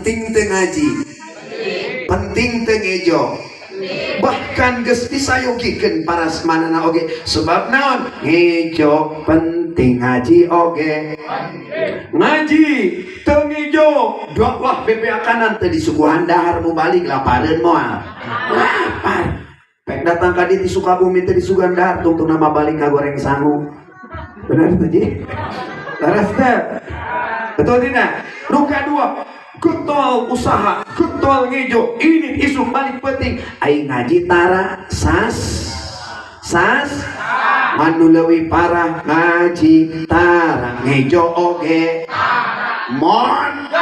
penting teu ngaji, penting teu ngejo, bahkan geus disayogikeun para semanana oge. Sebab naon? Ngejo penting, ngaji oge. Ngaji teu ngejo, dakwah bebeakanan teu disuguhan dahar mu balik lapareun moal. Lapar. Pek datang ka di Sukabumi teu disuguhan dahar tungtung nama balik ka goreng sangu. Benar teh ji? Laras teh. Betul tidak? Nu kadua, getol usaha, getol ngejo, ini isu paling penting. Aing ngaji tara sas manu leuwih parah ngaji tara ngejo oge mon.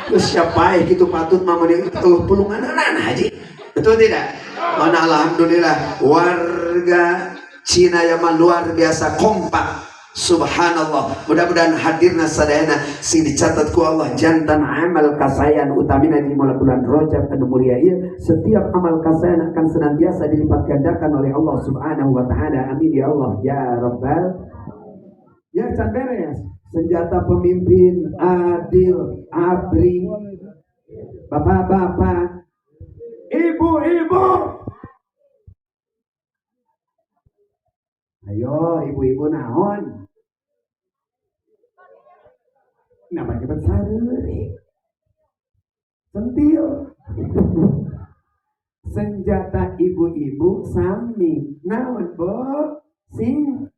Geus siapa kitu patut mah meuni pulunganan haji. Betul tidak? Mana alhamdulillah warga Cina yang luar biasa kompak. Subhanallah, mudah-mudahan hadirna sadayana sing dicatat ku Allah jantan amal kasayan utamina di mulai bulan Rajab anu mulia ieu. Setiap amal kasayan akan senantiasa dilipat gandakan oleh Allah Subhanahu wa taala. Amin ya Allah ya rabbal. Ya can beres. Senjata pemimpin adil, abri, bapak-bapak, ibu-ibu. Ayo ibu-ibu naon? Namanya bersareurik. Sentil. Senjata ibu-ibu sami. Naon, Bo? Sing.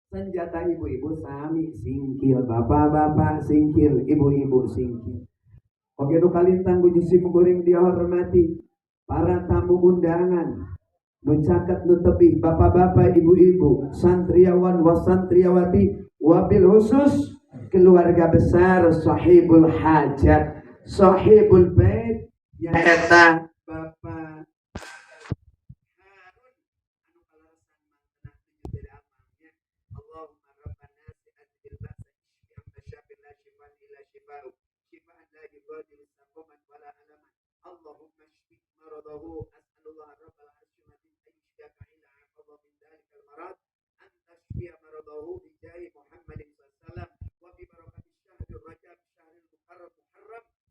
Senjata ibu-ibu sami, singkil. Bapak-bapak singkil, ibu-ibu singkil. Oke, nu kalintang bu jisim goreng dihormati. Para tamu undangan. Nu caket nu tebih, bapak-bapak, ibu-ibu, santriawan wasantriawati, wabil khusus keluarga besar sahibul hajat, sahibul bait, ya eta Bapak Harun anu kalasan mangkana tujuh amalnya. Allahumma rabbana si'atil ba'sa isfi syafil la shifaan illa shifa'u shifaan la yughadiru saqaman wala alaman. Allahumma shfi maradahu as'alullah rabbal arsyil azim ayyushfiyaka ila aqaba min dhalikal marad an tashfiya maradahu bi jahi Muhammadin sallallahu wa bi barakati syahril rajab syahril muharram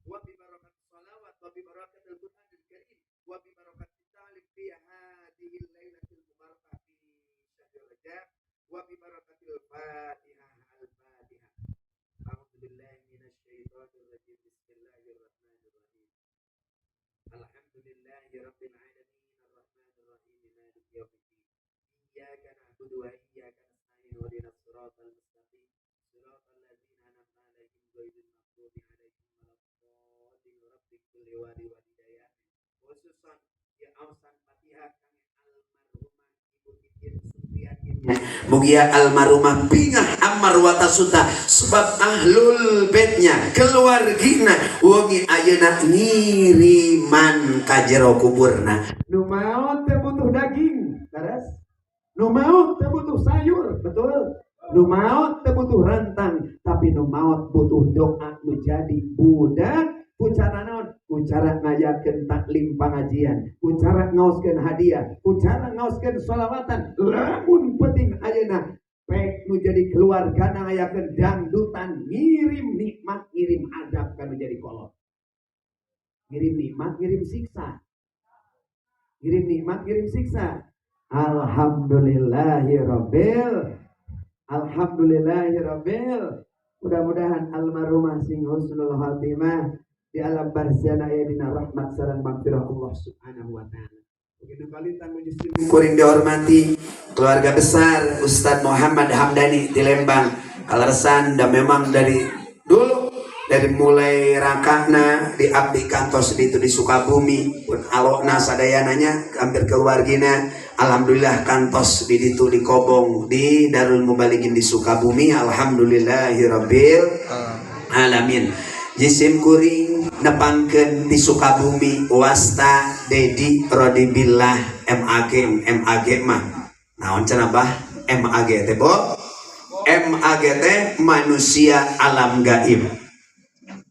wa bi barakati salawat wa bi barakatil qur'anil karim wa bi barakati salim fi hadhihi lailatil mubarakah fi syahril rajab wa bi barakatil fatihah al-fatihah. A'udzu billahi minasy syaithanir rajim. Bismillahirrahmanirrahim. Alhamdulillahi rabbil alamin arrahmanir rahim maliki yaumiddin. Iyyaka na'budu wa iyyaka nasta'in ihdinas siratal mustaqim siratal ladzina an'amta 'alaihim ghairil maghdubi 'alaihim waladdallin. Rabbik kulli wali wa hidayah. Khususan ya awsan Fatihah kami almarhumah Ibu Titin Supriyatin. Mugia almarhumah bingah Ammar Watasuta sebab ahlul baitnya keluargina wengi ayeuna ngiriman ka jero kuburna. Nu maot teh butuh daging, beres. Nu maot teh butuh sayur, betul. Nu maot teh butuh rantang, tapi nu maot butuh doa nu jadi budak. Ku cara naon? Ku cara ngayakeun taklim pangajian, ku cara ngaoskeun hadiah, ku cara ngaoskeun sholawatan. Lamun penting ayeuna pek nu jadi keluarga ngayakeun dangdutan, ngirim nikmat, ngirim adab kan jadi kolot. Ngirim nikmat, ngirim siksa. Ngirim nikmat, ngirim siksa. Alhamdulillahirabbil. Mudah-mudahan almarhumah sing husnul khatimah di alam barzana ya dina rahmat sareng maghfirah Allah Subhanahu wa taala. Begitu kali tanggung jawab kuring dihormati keluarga besar Ustadz Muhammad Hamdani di Lembang. Kalaresan dan memang dari dulu dari mulai rangkana di abdi kantos di Sukabumi pun alokna sadayananya hampir keluargina. Alhamdulillah kantos di ditu di Kobong di Darul Mubalikin di Sukabumi. Alhamdulillahirabbil alamin. Jisim kuring nepangkeun di Sukabumi wasta Dedi Rodibillah MAG mah naon cenah bah MAG teh Bo? MAG teh manusia alam gaib.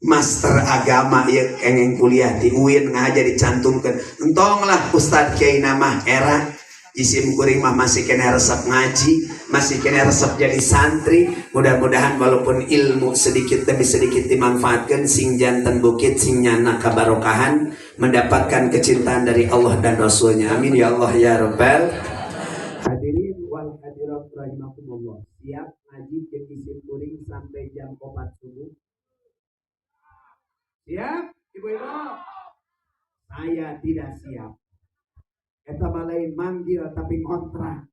Master agama ya kengeng kuliah di UIN ngajar dicantumkan. Entong lah Ustadz Kiai nama era Isim kuring mah masih kena resep ngaji, masih kena resep jadi santri. Mudah-mudahan walaupun ilmu sedikit demi sedikit dimanfaatkan, sing janten bukit sing nyana kabarokahan, mendapatkan kecintaan dari Allah dan Rasulnya. Amin ya Allah ya Rabbal. Hadirin wal hadirat rahimakumullah. Siap ngaji jeung isim kuring sampai jam 4 subuh? Siap, ibu-ibu? Saya tidak siap. Eta lain manggil tapi kontrak.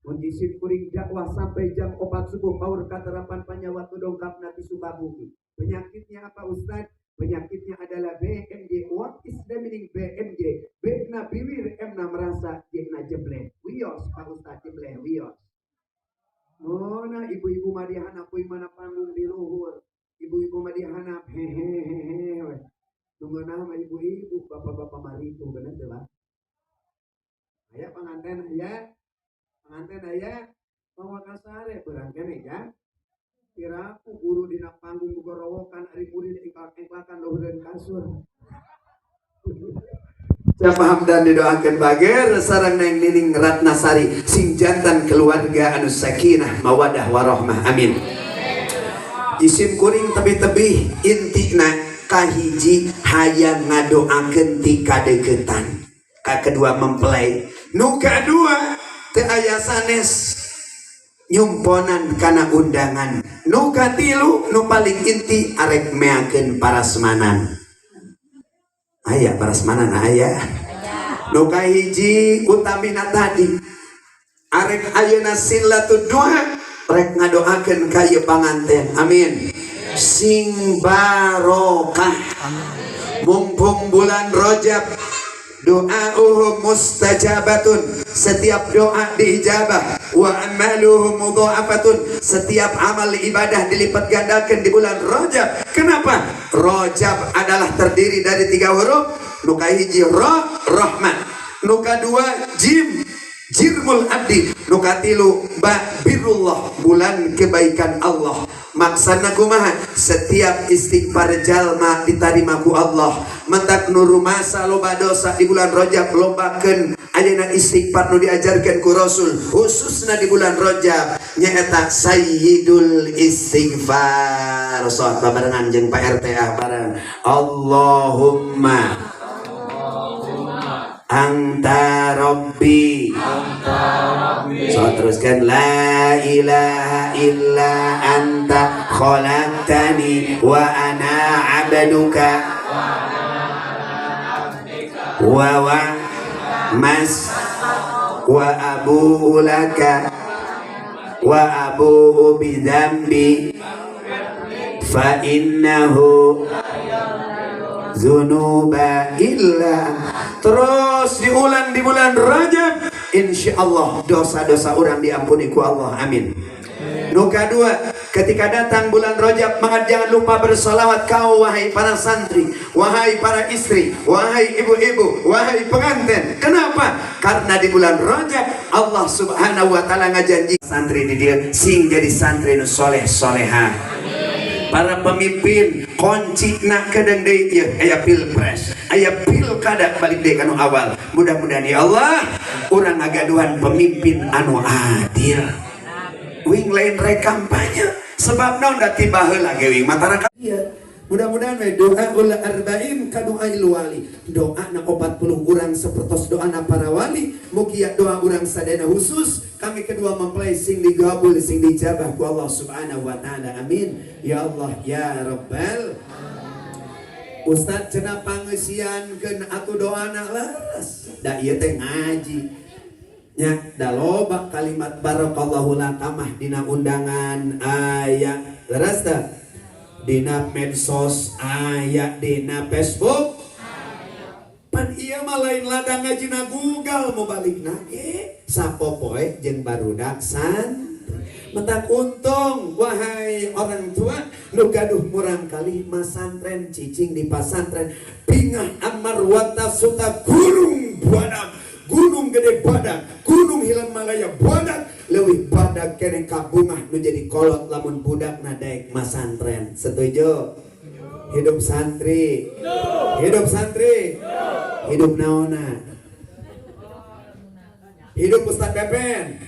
Mun isim kuring dakwah sampai jam 4 subuh paur katerapan panyawa tu dongkap nati Sukabumi. Penyakitnya apa Ustaz? Penyakitnya adalah BMJ. What is the meaning BMJ? B na bibir, M na merasa, J na jebleh. Wios Pak Ustaz jebleh, wios. Nah ibu-ibu madihana kuy mana panggung di luhur. Ibu-ibu madihana hehehehe. Tunggu nama ibu-ibu, bapak-bapak maritu bener lah. Ayah pengantin ayah bawa kasare berangkene ya. Kiraku guru dina panggung gorowokan ari murid ingkak-ingkakan luhureun kasur. Siapa hamdan didoakeun bager sareng Neng Nining Ratnasari sing jantan keluarga anu sakinah mawadah warahmah amin. Isim kuring tebih-tebih intina kahiji hayang ngadoakeun ti kadeukeutan. Ka kedua mempelai, nu kadua teu aya sanes nyumponan kana undangan, nu katilu nu paling inti arek meakeun parasmanan. Aya parasmanan aya. Nu kahiji utamina tadi arek ayeuna silatud duha rek ngadoakeun ka ieu panganten. Amin. Sing barokah. Mumpung bulan Rajab doa'uhum mustajabatun, setiap doa diijabah. Wa amaluhum mudha'afatun, setiap amal ibadah dilipat gandakan di bulan Rajab. Kenapa? Rajab adalah terdiri dari 3 huruf. Nu kahiji ra, rahmat. Nu kadua jim, jirmul abdi. Nu katilu ba, birrullah, bulan kebaikan Allah. Maksana kumaha? Setiap istighfar jalma ditarima ku Allah. Mentak nu rumasa loba dosa di bulan Rajab lobakeun ayeuna istighfar nu diajarkeun ku Rasul khususna di bulan Rajab nyaeta sayyidul istighfar. Salat barengan jeung Pak RT bareng. Allahumma anta rabbi, so teruskan la ilaha illa anta khalaqtani wa ana abduka wa mas wa abu'u laka wa abu'u bidambi fa innahu zunuba illa. Terus diulang di bulan Rajab, insyaallah dosa-dosa orang diampuni ku Allah. Amin. Nu kadua, ketika datang bulan Rajab, maka jangan lupa bersolawat kau wahai para santri, wahai para istri, wahai ibu-ibu, wahai pengantin. Kenapa? Karena di bulan Rajab Allah Subhanahu wa taala ngajanji santri di dia sing jadi santri nu soleh soleha. Para pemimpin kunci nak kadang deui ieu aya pilpres, aya pilkada balik deui kanu awal. Mudah-mudahan ya Allah urang ngagaduhan pemimpin anu adil. Wing lain rek kampanye sebab naon da tiba heula ge wing masyarakat ieu. Mudah-mudahan we doa ul arba'in ka doa wali. Doa na 40 urang sapertos doa na para wali. Mugi doa urang sadana khusus kami kedua mempelai sing digabul sing dijabah ku Allah Subhanahu wa taala. Amin. Ya Allah ya Rabbal. Ustaz cenah pangeusiankeun atuh doana laras. Da ieu teh ngaji. Nya da loba kalimat barakallahu lakamah dina undangan aya. Laras teh? Dina medsos aya, dina Facebook pan iya mah lain ladang ngajina Google mau balik nage sapopoe jeung barudak san mentak untung wahai orang tua nu gaduh murang kali masantren cicing di pasantren bingah amar wata suta gunung badak gunung gede badak gunung hilang malaya badak leuwih badak kene kabungah nu jadi kolot lamun budak na daek masantren. Setuju? Hidup santri. Hidup santri. Hidup naona. Hidup Ustad Pepen.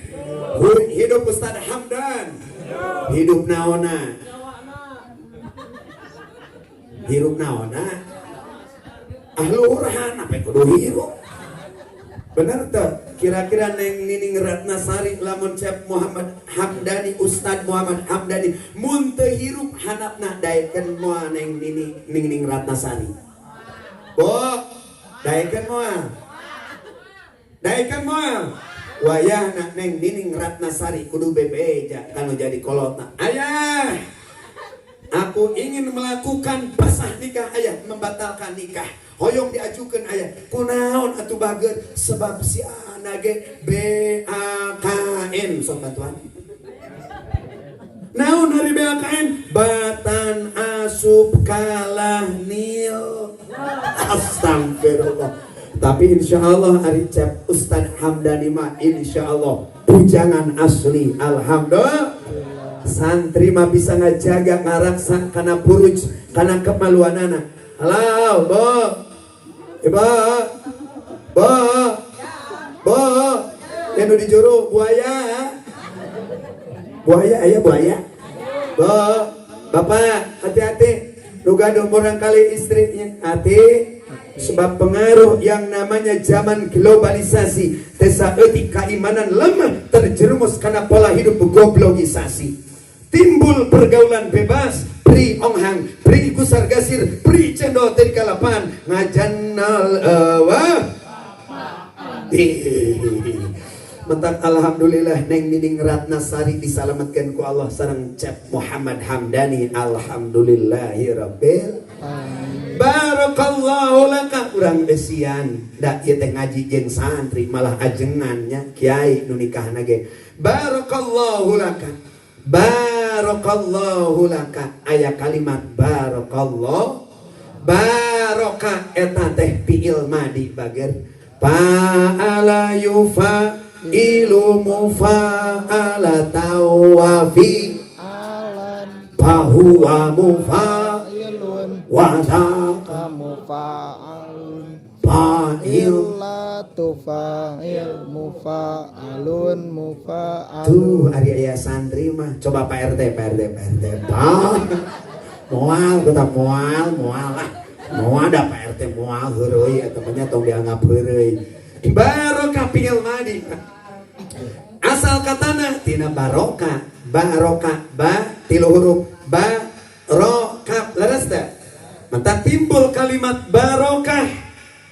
Hidup Ustad Hamdan. Hidup naona. Hidup naona. Ahlurahan apa kudu hirup. Bener tuh. Kira-kira Neng Nining Ratnasari lamun Cep Muhammad Hamdani, Ustad Muhammad Hamdani mun teu hirup handapna daekeun moal Neng Nining Ratnasari. Bo, daekeun moal. Daekeun moal. Wayahna Neng Nining Ratnasari kudu bebeja kanu jadi kolotna. Ayah, aku ingin melakukan pasah nikah ayah, membatalkan nikah. Hoyong diajukan ayah. Kunaon atuh bageut sebab si anak ge BAKN sok bantuan. Naon hari BAKN? Batan asup kalah nil. Astagfirullah. Tapi insya Allah hari Cep Ustad Hamdani mah insya Allah bujangan asli. Alhamdulillah. Santri mah bisa ngajaga ngaraksa kana puruj kana kemaluanana. Halo, Bo. Ibu. Bo. Yang di juru buaya. Buaya aya buaya. Bo. Bapak, hati-hati. Nu gaduh barangkali istrinya. Hati. Sebab pengaruh yang namanya zaman globalisasi, desa etik keimanan lemah terjerumus karena pola hidup goblokisasi. Timbul pergaulan bebas, pri onghang, pri kusar gasir, pri cendol dari kalapan, ngajanal Mentak alhamdulillah Neng Nining Ratnasari diselamatkan ku Allah sareng Cep Muhammad Hamdani. Alhamdulillahirabbil barakallahu laka. Urang besian da ieu teh ngaji jeung santri malah ajengannya kiai nu nikahna ge. Barakallahu laka. Barakallahu laka. Aya kalimat barakallahu. Barokah eta teh fiil madi bager. Fa'ala yufa ilu mufa'ala tawafi fahuwa mufa'ilun wa dhaka mufa'alun fa'il tufa'il mufa'alun mufa'alun. Tuh ari aya santri mah coba Pak RT moal kita moal lah moal ada Pak RT moal heureuy eta mah tong dianggap heureuy. Barokah fi'il madi. Asal katana tina barokah. Barokah ba tilu huruf barokah leres teh. Mata timbul kalimat barokah.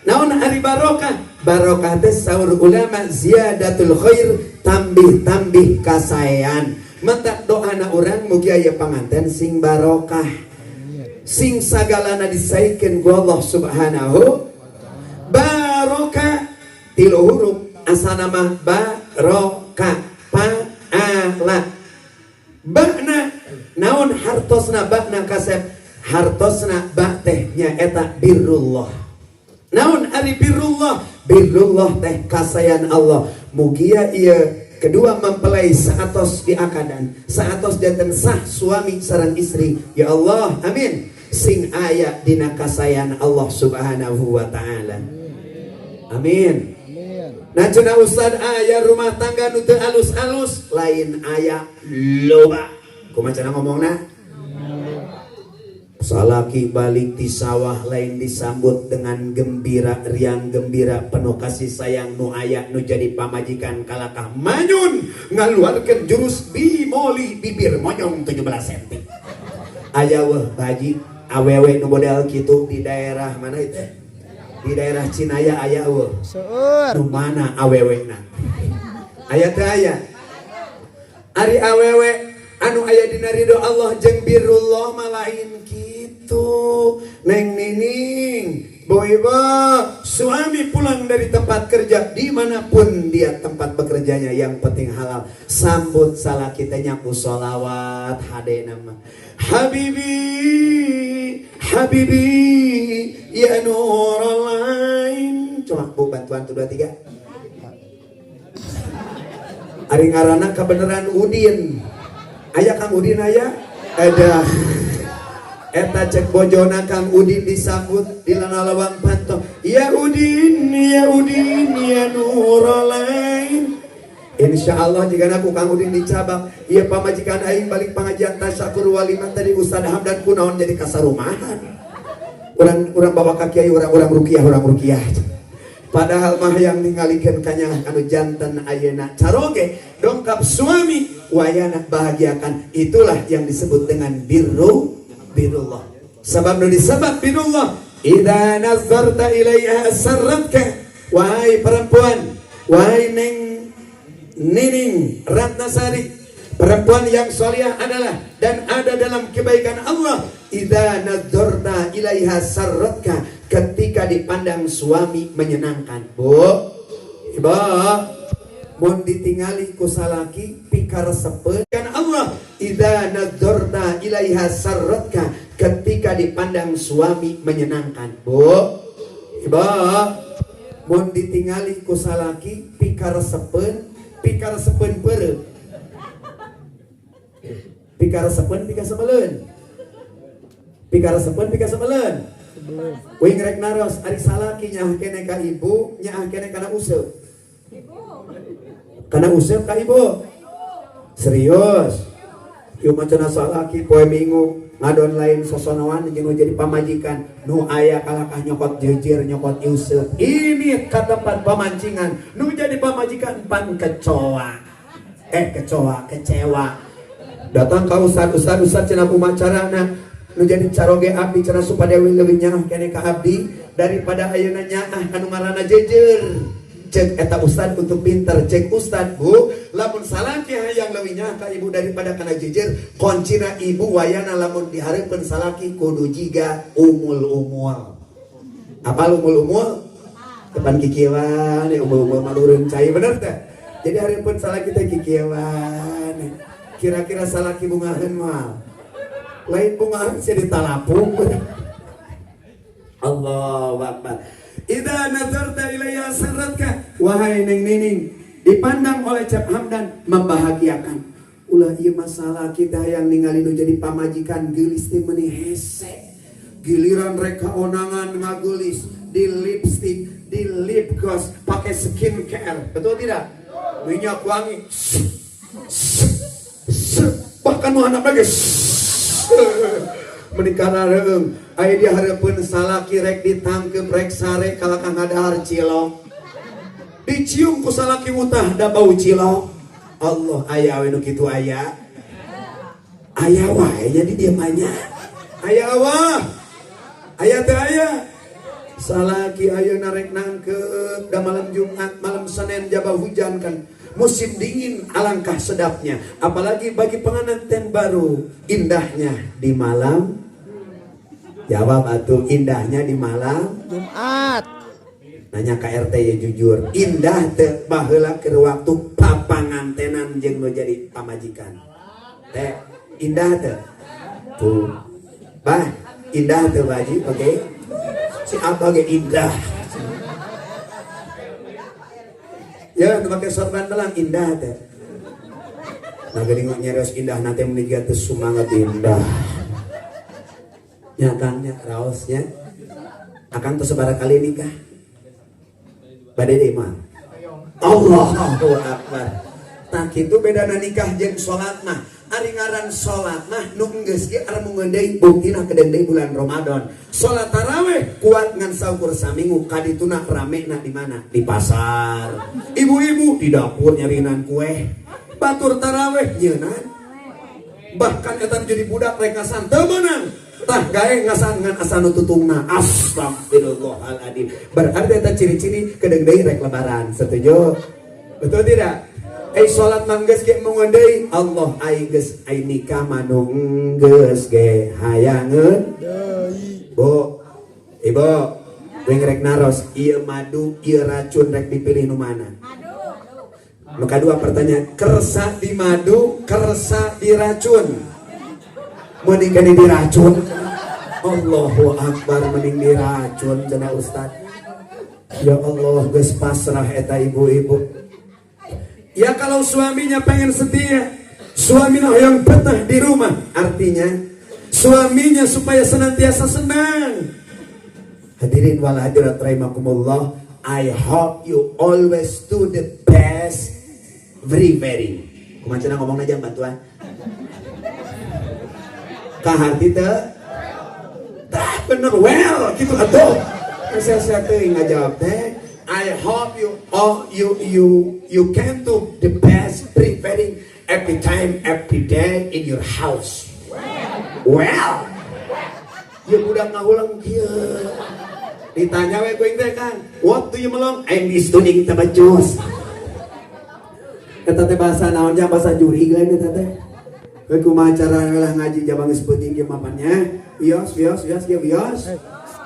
Naon ari barokah? Barokah teh saur ulama ziyadatul khair, tambih kasaean. Mata doana urang mugi aya panganten sing barokah. Sing sagalana disaikeun ku Allah Subhanahu. Barokah tilu huruf asal nama barokah pa'ala. Bakna naon hartosna bakna kasep hartosna bak teh nyaeta birrullah. Naon ari birrullah? Birrullah teh kasayan Allah. Mugia ieu kedua mempelai saatos diakadan saatos janten sah suami sareng istri. Ya Allah amin sing aya dina kasayan Allah Subhanahu wa taala. Amin. Nah cenah Ustad aya rumah tangga nu teu alus-alus lain aya loba. Kumaha cenah ngomongna? Salaki balik di sawah lain disambut dengan gembira, riang gembira, penuh kasih sayang nu aya nu jadi pamajikan kalakah manyun ngaluarkeun jurus bimoli bibir monyong 17 cm. Aya weh haji awewe nu model kitu di daerah mana itu? Di daerah Cinaya aya eueuh. Seueur. Nu mana awewena? Aya teh aya. Ari awewe anu aya dina ridho Allah jeung birrullah malain kitu. Neng Nining, Boiba, suami pulang dari tempat kerja dimanapun dia tempat bekerjanya yang penting halal. Sambut salah kitanya ku sholawat hade nama. Habibi ya nurul lain. Coba Bu bantuan 2 3. Ari ngaranna kebenaran Udin. Aya Kang Udin aya? Ada. Eta cek bojona Kang Udin disambut di lana lawang panto. Ya Udin, ya Udin, ya Nuralain. Insya Allah jika aku Kang Udin dicabang, ia pamajikan aing balik pengajian tasyakur waliman tadi Ustaz Hamdan kunaon jadi kasarumahan. Orang bawa kaki orang rukiah. Padahal mah yang ningalikeun kanya anu jantan ayeuna caroge dongkap suami wayana bahagiakan, itulah yang disebut dengan birrullah. Sebab nu disebut birrullah, idza nazarta ilaiha sarratka. Wahai perempuan, wahai Nining Ratnasari, perempuan yang solihah adalah dan ada dalam kebaikan Allah. Idza nadzarta ilaiha sarratka, ketika dipandang suami menyenangkan. Bu, ibu, mun ditingali ku salaki pikaresepeun kan Allah. Idza nadzarta ilaiha sarratka, ketika dipandang suami menyenangkan. Bu, ibu, mun ditingali ku salaki pikaresepeun peureuh. Pikaresepeun pika sebeleun. Wing rek naros ari salaki nyaah keneh ka ibu, nyaah keneh kana useup. Kana useup ka ibu. Serius. Ieu macana salaki poe Minggu ngadon lain sosonoan jeung jadi pamajikan nu aya kalakah nyokot jejer nyokot useup. Ini ka tempat pamancingan nu jadi pamajikan pan kecewa. Datang ka ustad cenah kumacarana nu jadi caroge abdi cenah supaya leuwih nyaah keneh ka abdi daripada ayeuna nyaah anu ngaranna jejer. Cek eta ustad untuk pinter, cek ustad bu lamun salaki hayang leuwih nyaah ka ibu daripada kana jejer, koncina ibu wayana lamun dihareupeun salaki kudu jiga umul. Apal umul? Depan kikieuan umul malureun cai bener teh. Jadi hareupeun salaki teh kikieuan. Kira-kira salaki bungaheun moal. Lain bungaheun sia ditalapung. Allahu Akbar. Idza nazarta ilayya sarratka, wahai Nining, dipandang oleh Cap Hamdan membahagiakan. Ulah ieu masalah kita yang ningali nu jadi pamajikan geulis teh meuni hese. Giliran rek kaonangan ngagulis di lipstick, di lip gloss, pakai skincare. Betul tidak? Minyak wangi. Bahkan nu anak lagi menikah reung aya dia hareupeun salaki rek ditangkep rek sare kalakang ngadahar cilok dicium ku salaki mutah da bau cilok. Allah aya we nu kitu aya wae jadi dia manya aya wah aya teh aya salaki ayeuna rek nangkep da malam Jumat malam Senin jaba hujan kan musim dingin alangkah sedapnya, apalagi bagi pengantin baru indahnya di malam. Jawab atuh, indahnya di malam Jumat. Nanya ka RT ya jujur, indah teh baheula keur waktu papangantenan jeung nu jadi pamajikan. Teh indah teh. Tuh. Bah, indah teh baji, oke. Si Abah ge indah. Ya, nu make sorban belang indah teh. Nah, geuning nyeros indah nate meuni teh sumanget indah. Ya Kangnya raosnya. Akang teh sabaraha kali nikah? Bade deui mah. Allahu Akbar. Tah kitu bedana nikah jeung salat mah. Ari ngaran salat mah nu geus ge arep deui buktina kedeung deui bulan Ramadan. Salat tarawih kuat ngan saukur saminggu kadituna ramena di mana? Di pasar. Ibu-ibu di dapur nyarinan kue. Batur tarawih nyeunan. Bahkan eta jadi budak rek ngasan teu meunang. Tah gawe ngasan ngan asa nu tutungna. Astagfirullahaladzim. Berarti eta ciri-ciri kedeung deui rek lebaran. Setuju? Betul tidak? Salat manggeus ge mungun deui Allah ai geus ai nikah manung geus ge hayangeun deui. Bu, ibu, wing rek naros ieu madu ieu racun rek dipilih nu mana? Madu. Nu kadua pertanyaan, kersa di madu, kersa di racun? Mending kene di racun. Allahu Akbar, mending di racun cenah Ustaz. Ya Allah geus pasrah eta ibu-ibu. Ya kalau suaminya pengen setia, suaminya yang betah di rumah, artinya suaminya supaya senantiasa senang. Hadirin wal hadirat rahimakumullah, I hope you always do the best, very. Kumacana ngomong aja bantuan. Kaharti teh, bener well gitu atuh. Saya teh ngajawab teh. I hope you can do the best, very every time, every day in your house. Well, ya budak ngahulang dia. Ditanya we kuing teh kan, what do you melong? I'm studying tabajos. Eta teh bahasa naonnya bahasa juri kan eta teh. We kumaha cara lah ngaji jabang sepenting ge mapannya. Bios.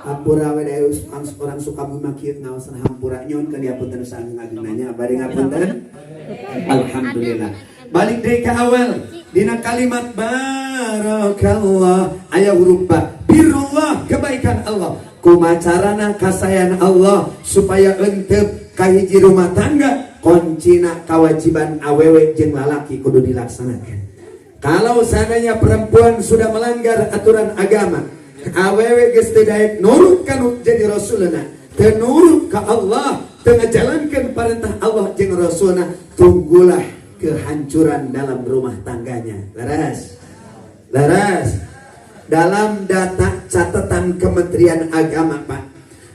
Hampura we deus orang suka makieu ngaosan hampura nyon ka diapunten sang ngagunanya bari ngapunten. Alhamdulillah. Balik deui ka awal dina kalimat barakallah aya huruf ba. Birullah kebaikan Allah. Kumacarana kasayan Allah supaya entep kahiji rumah tangga kuncina kewajiban awewe jeung lalaki kudu dilaksanakan. Kalau seandainya perempuan sudah melanggar aturan agama, awewe geus teu daek nurut kanu jadi rasulna, teu nurut ka Allah, teu ngajalankeun parentah Allah jeung rasulna, tunggulah kehancuran dalam rumah tangganya. Laras. Dalam data catatan Kementerian Agama, Pak,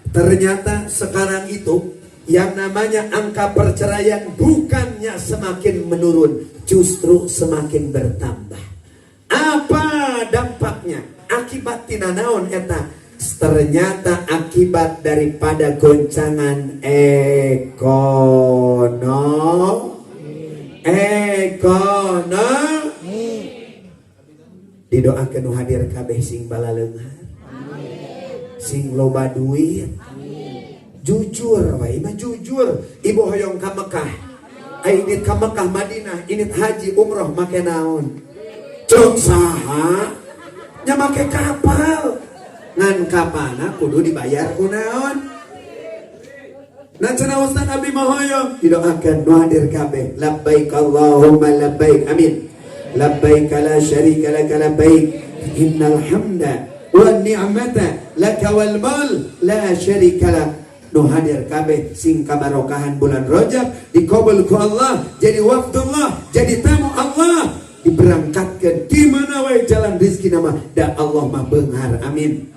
ternyata sekarang itu yang namanya angka perceraian bukannya semakin menurun, justru semakin bertambah. Apa dampaknya? Akibat tina naon eta? Ternyata akibat daripada goncangan ekonomi. Didoakeun nu hadir kabeh sing balaleunghar, sing loba duit, jujur wae mah jujur. Ibu hoyong ka Mekah, init ka Mekah Madinah, init haji umroh make naon? Cuk saha? Nya make kapal. Ngan kapalna kudu dibayar ku naon? Nah cenah Ustaz Abi mah hoyong didoakeun nu hadir kabeh, labbaik Allahumma labbaik, amin. Labbaik la syarika laka labbaik innal hamda wan ni'mata laka wal mal la syarika lak. Nu hadir kabeh sing kabarokahan bulan Rajab dikabul ku Allah jadi wafdullah, jadi tamu Allah, diberangkatkeun di mana wae jalan rezeki nama da Allah mah beunghar, amin.